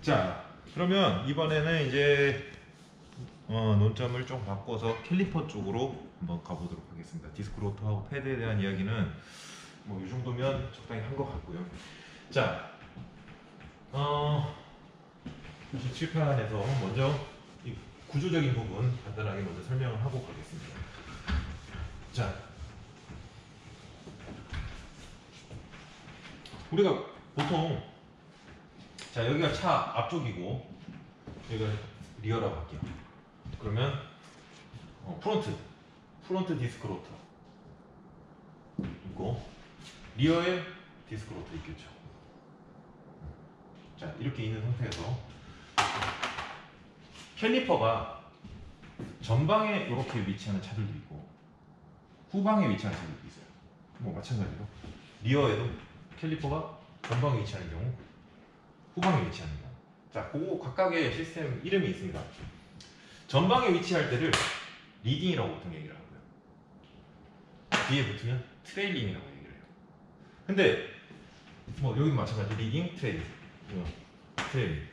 자, 그러면 이번에는 이제 논점을 좀 바꿔서 캘리퍼 쪽으로 한번 가보도록 하겠습니다. 디스크 로터하고 패드에 대한 이야기는 뭐 이 정도면 적당히 한 것 같고요. 자, 97편에서 먼저 이 구조적인 부분 간단하게 먼저 설명을 하고 가겠습니다. 자, 우리가 보통 자 여기가 차 앞쪽이고 여기가 리어라고 할게요. 그러면 프론트 디스크 로터 있고 리어에 디스크 로터 있겠죠. 자 이렇게 있는 상태에서 캘리퍼가 전방에 이렇게 위치하는 차들도 있고 후방에 위치하는 차들도 있어요. 뭐 마찬가지로 리어에도 캘리퍼가 전방에 위치하는 경우 후방에 위치하는 경우 자 그거 각각의 시스템 이름이 있습니다. 전방에 위치할 때를 리딩이라고 보통 얘기를 하고요. 뒤에 붙으면 트레일링이라고 얘기를 해요. 근데 뭐 여기도 마찬가지 리딩, 트레일링 트레일링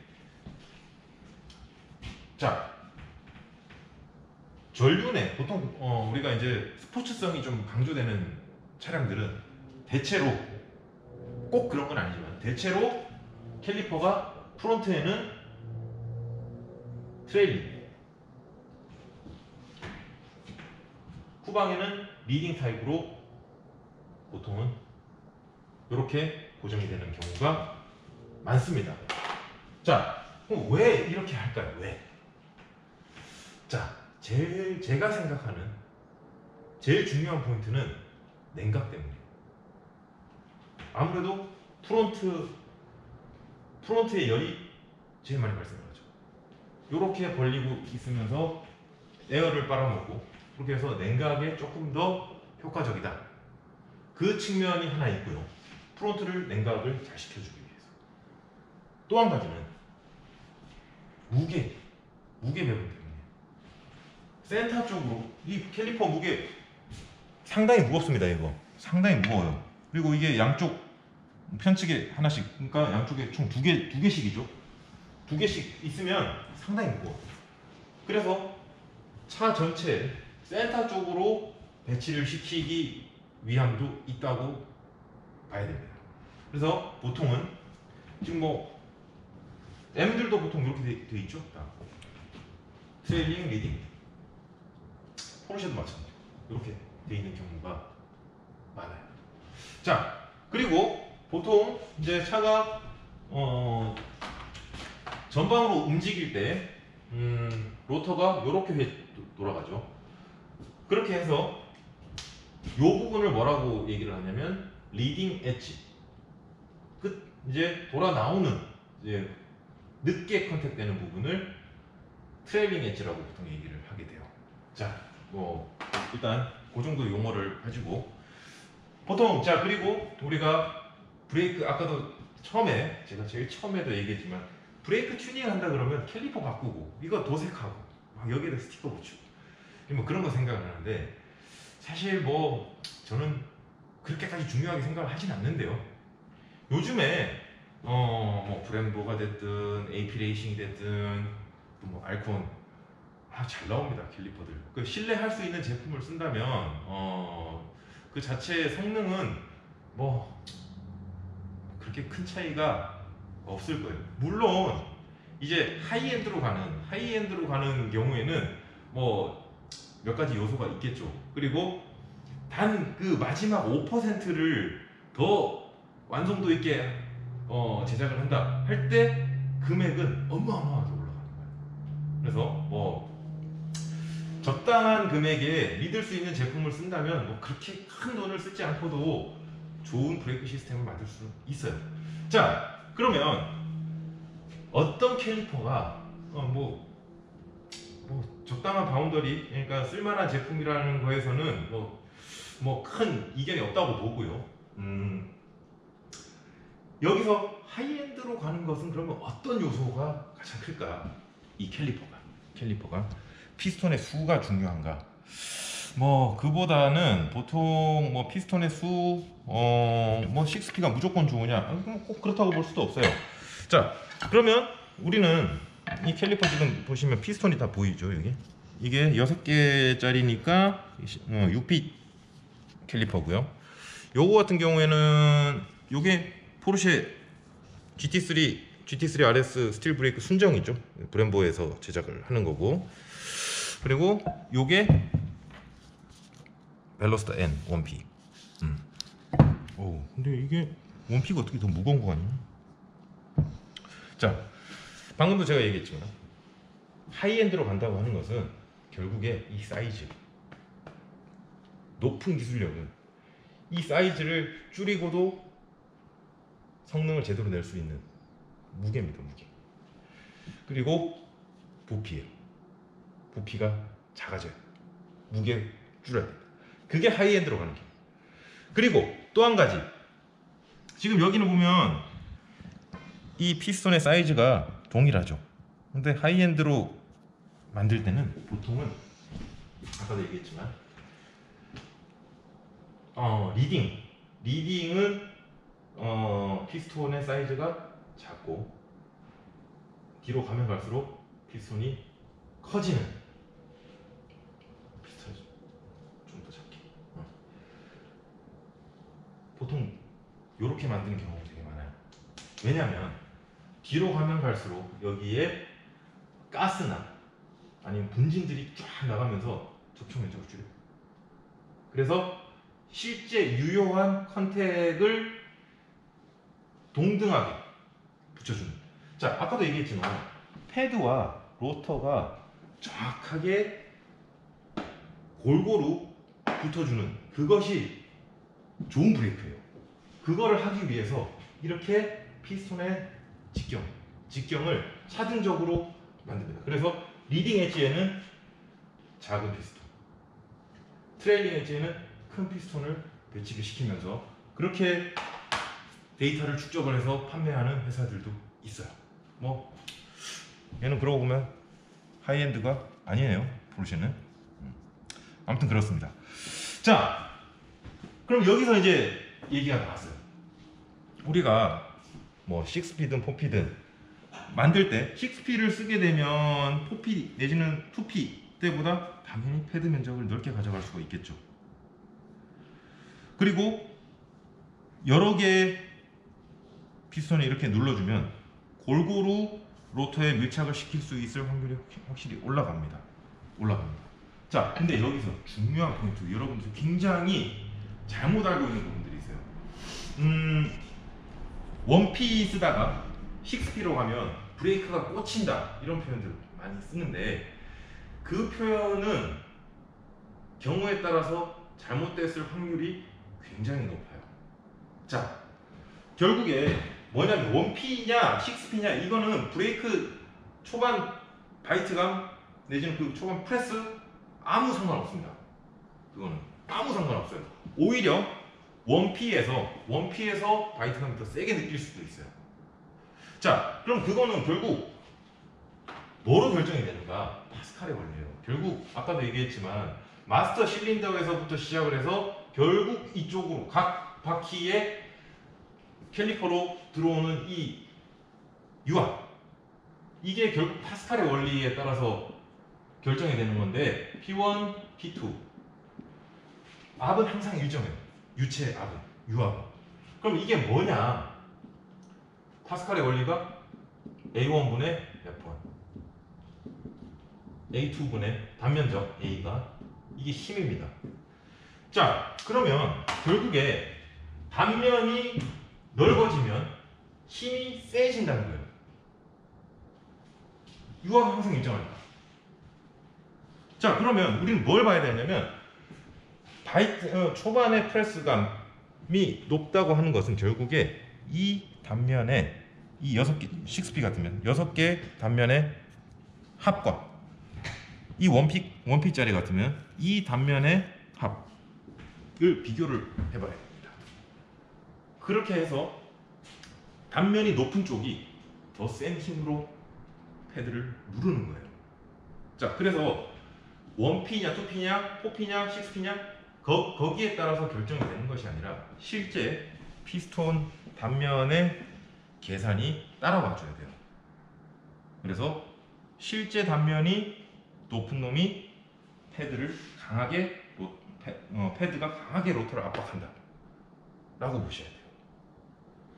자 전륜에 보통 우리가 이제 스포츠성이 좀 강조되는 차량들은 대체로 꼭 그런 건 아니지만 대체로 캘리퍼가 프론트에는 트레일링 후방에는 리딩 타입으로 보통은 이렇게 고정이 되는 경우가 많습니다. 자, 그럼 왜 이렇게 할까요? 왜? 자, 제가 생각하는 제일 중요한 포인트는 냉각 때문이에요. 아무래도 프론트의 열이 제일 많이 발생을 하죠. 이렇게 벌리고 있으면서 에어를 빨아먹고 그렇게 해서 냉각에 조금 더 효과적이다. 그 측면이 하나 있고요. 프론트를 냉각을 잘 시켜주기 위해서. 또 한 가지는 무게 배분 때문에. 센터 쪽으로 이 캘리퍼 무게 상당히 무겁습니다. 이거 상당히 무거워요. 그리고 이게 양쪽 편측에 하나씩 그러니까 양쪽에 총 두 개씩이죠. 두 개씩 있으면 상당히 무거워요. 그래서 차 전체 센터 쪽으로 배치를 시키기 위함도 있다고 봐야 됩니다. 그래서 보통은 지금 뭐 M들도 보통 이렇게 돼 있죠. 트레일링, 리딩, 포르쉐도 마찬가지로 이렇게 돼 있는 경우가 많아요. 자 그리고 보통 이제 차가 전방으로 움직일 때 로터가 이렇게 돌아가죠. 그렇게 해서 이 부분을 뭐라고 얘기를 하냐면 리딩 엣지 끝 이제 돌아 나오는 이제 늦게 컨택되는 부분을 트레일링 엣지라고 보통 얘기를 하게 돼요. 자, 뭐 일단 그 정도 용어를 가지고 보통 자 그리고 우리가 브레이크 아까도 처음에 제가 제일 처음에도 얘기했지만 브레이크 튜닝 한다 그러면 캘리퍼 바꾸고 이거 도색하고 막 여기에다 스티커 붙이고 뭐 그런 거 생각을 하는데 사실 뭐 저는 그렇게까지 중요하게 생각을 하진 않는데요. 요즘에 뭐 브렘보가 됐든 AP 레이싱이 됐든 뭐 알콘 잘 나옵니다. 캘리퍼들 그 신뢰할 수 있는 제품을 쓴다면 그 자체의 성능은 뭐 그렇게 큰 차이가 없을 거예요. 물론 이제 하이엔드로 가는 경우에는 뭐 몇 가지 요소가 있겠죠. 그리고 단 그 마지막 5%를 더 완성도 있게 제작을 한다 할 때 금액은 어마어마하게 올라가는 거예요. 그래서 뭐 적당한 금액에 믿을 수 있는 제품을 쓴다면 뭐 그렇게 큰 돈을 쓰지 않고도 좋은 브레이크 시스템을 만들 수 있어요. 자 그러면 어떤 캘리퍼가 뭐 적당한 바운더리 그러니까 쓸만한 제품이라는 거에서는 뭐 큰 이견이 없다고 보고요. 여기서 하이엔드로 가는 것은 그러면 어떤 요소가 가장 클까? 이 캘리퍼가 피스톤의 수가 중요한가? 뭐 그보다는 보통 뭐 피스톤의 수, 뭐 6P가 무조건 좋으냐? 꼭 그렇다고 볼 수도 없어요. 자, 그러면 우리는 이 캘리퍼 지금 보시면 피스톤이 다 보이죠. 여기 이게 6개짜리니까 6핏 캘리퍼고요. 요거 같은 경우에는 요게 포르쉐 GT3 RS 스틸 브레이크 순정이죠. 브렘보에서 제작을 하는 거고, 그리고 요게 벨로스터 N 1P. 오, 근데 이게 1P가 어떻게 더 무거운 거 같냐? 자, 방금도 제가 얘기했지만 하이엔드로 간다고 하는 것은 결국에 이 사이즈, 높은 기술력은 이 사이즈를 줄이고도 성능을 제대로 낼 수 있는 무게입니다, 무게. 그리고 부피예요. 부피가 작아져요. 무게 줄여야 됩니다. 그게 하이엔드로 가는 길. 그리고 또 한 가지, 지금 여기는 보면 이 피스톤의 사이즈가 동일하죠. 근데 하이엔드로 만들 때는 보통은 아까도 얘기했지만 리딩은 피스톤의 사이즈가 작고 뒤로 가면 갈수록 피스톤이 커지는, 피스톤이 좀 더 작게 보통 이렇게 만드는 경우가 되게 많아요. 왜냐하면 뒤로 가면 갈수록 여기에 가스나 아니면 분진들이 쫙 나가면서 접촉 면적을 줄여요. 그래서 실제 유효한 컨택을 동등하게 붙여주는. 자, 아까도 얘기했지만 패드와 로터가 정확하게 골고루 붙어주는 그것이 좋은 브레이크예요. 그거를 하기 위해서 이렇게 피스톤의 직경을 차등적으로 만듭니다. 그래서 리딩 엣지에는 작은 피스톤, 트레일링 엣지에는 큰 피스톤을 배치를 시키면서 그렇게 데이터를 축적을 해서 판매하는 회사들도 있어요. 뭐 얘는 그러고 보면 하이엔드가 아니에요, 포르쉐는. 아무튼 그렇습니다. 자, 그럼 여기서 이제 얘기가 나왔어요. 우리가 뭐 6P든 4P든 만들 때 6P를 쓰게 되면 4P 내지는 2P 때보다 당연히 패드 면적을 넓게 가져갈 수가 있겠죠. 그리고 여러 개의 피스톤에 이렇게 눌러주면 골고루 로터에 밀착을 시킬 수 있을 확률이 확실히 올라갑니다. 자, 근데 여기서 중요한 포인트, 여러분들 굉장히 잘못 알고 있는 부분들이 있어요. 1P 쓰다가 6P로 가면 브레이크가 꽂힌다, 이런 표현들 많이 쓰는데 그 표현은 경우에 따라서 잘못됐을 확률이 굉장히 높아요. 자, 결국에 뭐냐면 1P냐 6P냐 이거는 브레이크 초반 바이트감 내지는 그 초반 프레스 아무 상관없습니다. 그거는 아무 상관없어요. 오히려 1P에서 바이트감이 더 세게 느낄 수도 있어요. 자, 그럼 그거는 결국 뭐로 결정이 되는가? 파스칼의 원리예요. 결국 아까도 얘기했지만 마스터 실린더에서부터 시작을 해서 결국 이쪽으로 각 바퀴에 캘리퍼로 들어오는 이 유압, 이게 결국 파스칼의 원리에 따라서 결정이 되는 건데 P1, P2 압은 항상 일정해요. 유체 압은, 유압은. 그럼 이게 뭐냐? 파스칼의 원리가 A1분의 F1, A2분의 단면적 A가 이게 힘입니다. 자, 그러면 결국에 단면이 넓어지면 힘이 세진다는 거예요. 유압은 항상 일정하니까. 자, 그러면 우리는 뭘 봐야 되냐면 초반의 프레스감이 높다고 하는 것은 결국에 이 단면에 이 6개, 6P 같으면 6개 단면의 합과 이 1P짜리 같으면 이 단면의 합을 비교를 해봐야 됩니다. 그렇게 해서 단면이 높은 쪽이 더 센 힘으로 패드를 누르는 거예요. 자, 그래서 1P냐 2P냐 4P냐 6P냐 거기에 따라서 결정이 되는 것이 아니라 실제 피스톤 단면의 계산이 따라와 줘야 돼요. 그래서 실제 단면이 높은 놈이 패드를 강하게 패드가 강하게 로터를 압박한다 라고 보셔야 돼요.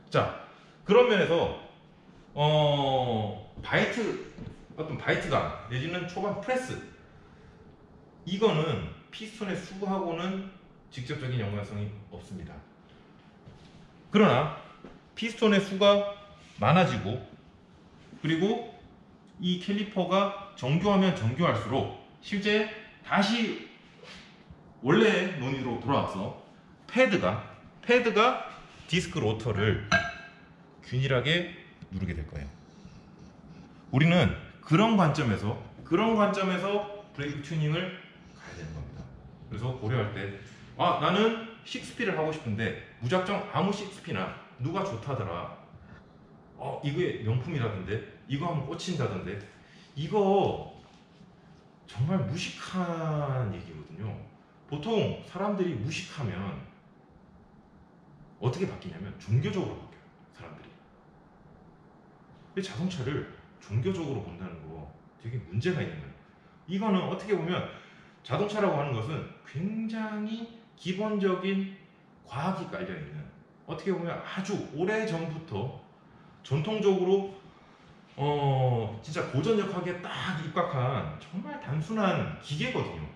자, 그런 면에서 어떤 바이트감 내지는 초반 프레스, 이거는 피스톤의 수하고는 직접적인 연관성이 없습니다. 그러나 피스톤의 수가 많아지고, 그리고 이 캘리퍼가 정교하면 정교할수록 실제 다시 원래 논의로 돌아와서 패드가 디스크 로터를 균일하게 누르게 될 거예요. 우리는 그런 관점에서 브레이크 튜닝을 가야 되는 겁니다. 그래서 고려할 때 나는 6P를 하고 싶은데 무작정 아무 6P나 누가 좋다더라, 이게 명품이라던데, 이거 하면 꽂힌다던데, 이거 정말 무식한 얘기거든요. 보통 사람들이 무식하면 어떻게 바뀌냐면 종교적으로 바뀌어요. 사람들이. 자동차를 종교적으로 본다는 거 되게 문제가 있는 거예요. 이거는 어떻게 보면 자동차라고 하는 것은 굉장히 기본적인 과학이 깔려있는, 어떻게 보면 아주 오래 전부터 전통적으로 진짜 고전역학에 딱 입각한 정말 단순한 기계거든요.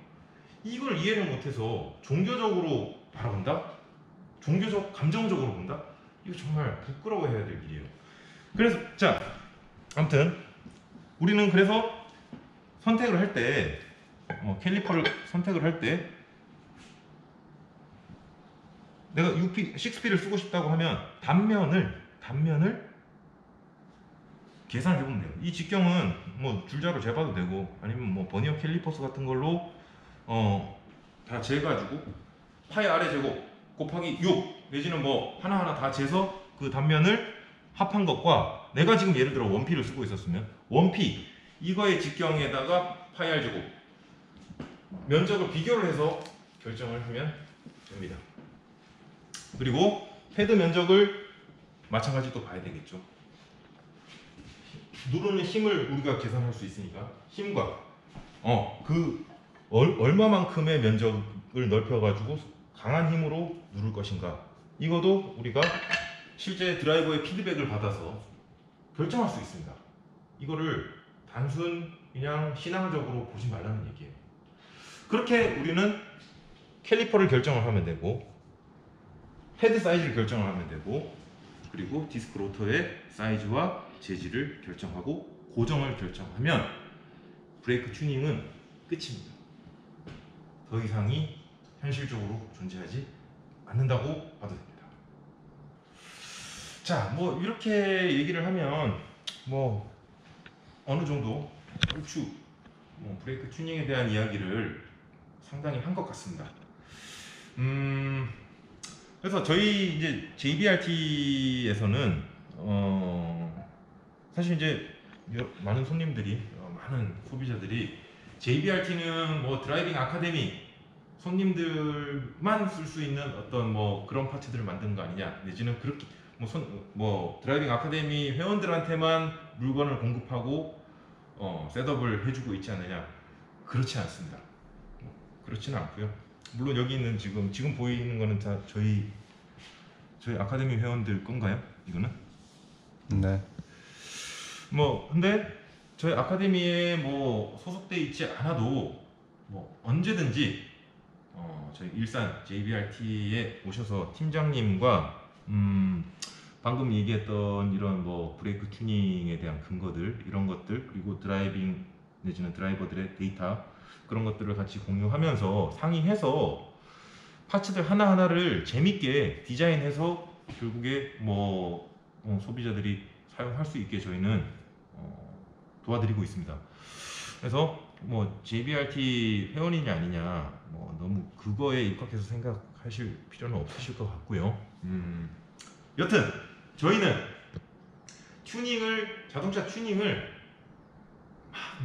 이걸 이해를 못해서 종교적으로 바라본다? 종교적, 감정적으로 본다? 이거 정말 부끄러워해야 될 일이에요. 그래서 자, 아무튼 우리는 그래서 선택을 할 때, 캘리퍼를 선택을 할 때 내가 6P, 6P를 쓰고 싶다고 하면 단면을 계산을 해보면 돼요. 이 직경은 뭐 줄자로 재봐도 되고, 아니면 뭐 버니어 캘리퍼스 같은 걸로 다 재가지고 파이 아래 제곱 곱하기 6 내지는 뭐 하나하나 다 재서 그 단면을 합한 것과, 내가 지금 예를 들어 원피를 쓰고 있었으면 원피 이거의 직경에다가 파이 r 제곱 면적을 비교를 해서 결정을 하면 됩니다. 그리고 패드 면적을 마찬가지 또 봐야 되겠죠. 누르는 힘을 우리가 계산할 수 있으니까 힘과 얼마만큼의 면적을 넓혀가지고 강한 힘으로 누를 것인가, 이것도 우리가 실제 드라이버의 피드백을 받아서 결정할 수 있습니다. 이거를 단순 그냥 신앙적으로 보지 말라는 얘기예요. 그렇게 우리는 캘리퍼를 결정을 하면 되고, 패드 사이즈를 결정을 하면 되고, 그리고 디스크 로터의 사이즈와 재질을 결정하고 고정을 결정하면 브레이크 튜닝은 끝입니다. 더 이상이 현실적으로 존재하지 않는다고 봐도 됩니다. 자, 뭐 이렇게 얘기를 하면 뭐 어느 정도 얼추 브레이크 튜닝에 대한 이야기를 상당히 한 것 같습니다. 그래서 저희 이제 JBRT에서는 사실 이제 많은 손님들이, 많은 소비자들이 JBRT는 뭐 드라이빙 아카데미 손님들만 쓸 수 있는 어떤 뭐 그런 파츠들을 만드는 거 아니냐, 내지는 그렇게 뭐 드라이빙 아카데미 회원들한테만 물건을 공급하고 셋업을 해주고 있지 않느냐. 그렇지 않습니다. 그렇지는 않고요. 물론 여기 있는 지금 보이는 거는 다 저희 아카데미 회원들 건가요? 이거는? 네. 뭐 근데 저희 아카데미에 뭐 소속돼 있지 않아도 뭐 언제든지 저희 일산 JBRT에 오셔서 팀장님과 방금 얘기했던 이런 뭐 브레이크 튜닝에 대한 근거들, 이런 것들, 그리고 드라이빙 내지는 드라이버들의 데이터, 그런 것들을 같이 공유하면서 상의해서 파츠들 하나하나를 재밌게 디자인해서 결국에 뭐 소비자들이 사용할 수 있게 저희는 도와드리고 있습니다. 그래서 뭐 JBRT 회원이냐 아니냐 뭐 너무 그거에 입각해서 생각하실 필요는 없으실 것 같고요. 여튼 저희는 자동차 튜닝을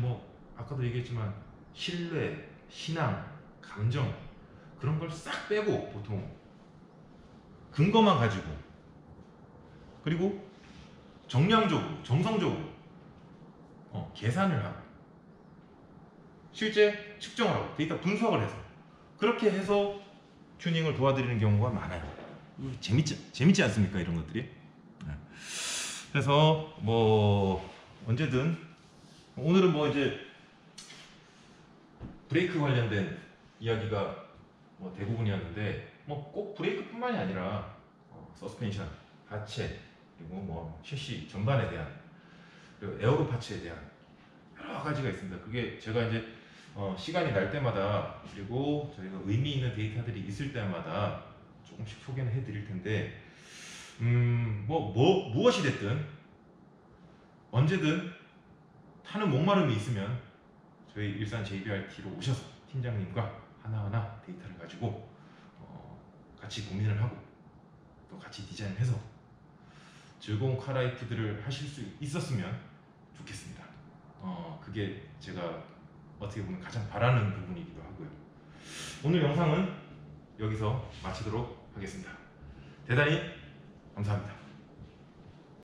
뭐 아까도 얘기했지만 신뢰, 신앙, 감정 그런 걸 싹 빼고 보통 근거만 가지고, 그리고 정량적으로, 정성적으로 계산을 하고 실제 측정을 하고 데이터 분석을 해서 그렇게 해서 튜닝을 도와드리는 경우가 많아요. 재밌지 않습니까? 이런 것들이. 네. 그래서 뭐 언제든 오늘은 뭐 이제 브레이크 관련된 이야기가 뭐 대부분이었는데 뭐 꼭 브레이크뿐만이 아니라 서스펜션, 하체 그리고 뭐 셰시 전반에 대한 그리고 에어로 파츠에 대한 여러 가지가 있습니다. 그게 제가 이제 시간이 날 때마다 그리고 저희가 의미 있는 데이터들이 있을 때마다 조금씩 소개는 해드릴 텐데 무엇이 됐든 언제든 타는 목마름이 있으면 저희 일산 JBRT로 오셔서 팀장님과 하나하나 데이터를 가지고 같이 고민을 하고 또 같이 디자인해서 즐거운 카라이트들을 하실 수 있었으면 좋겠습니다. 그게 제가 어떻게 보면 가장 바라는 부분이기도 하고요. 오늘 영상은 여기서 마치도록 하겠습니다. 대단히 감사합니다.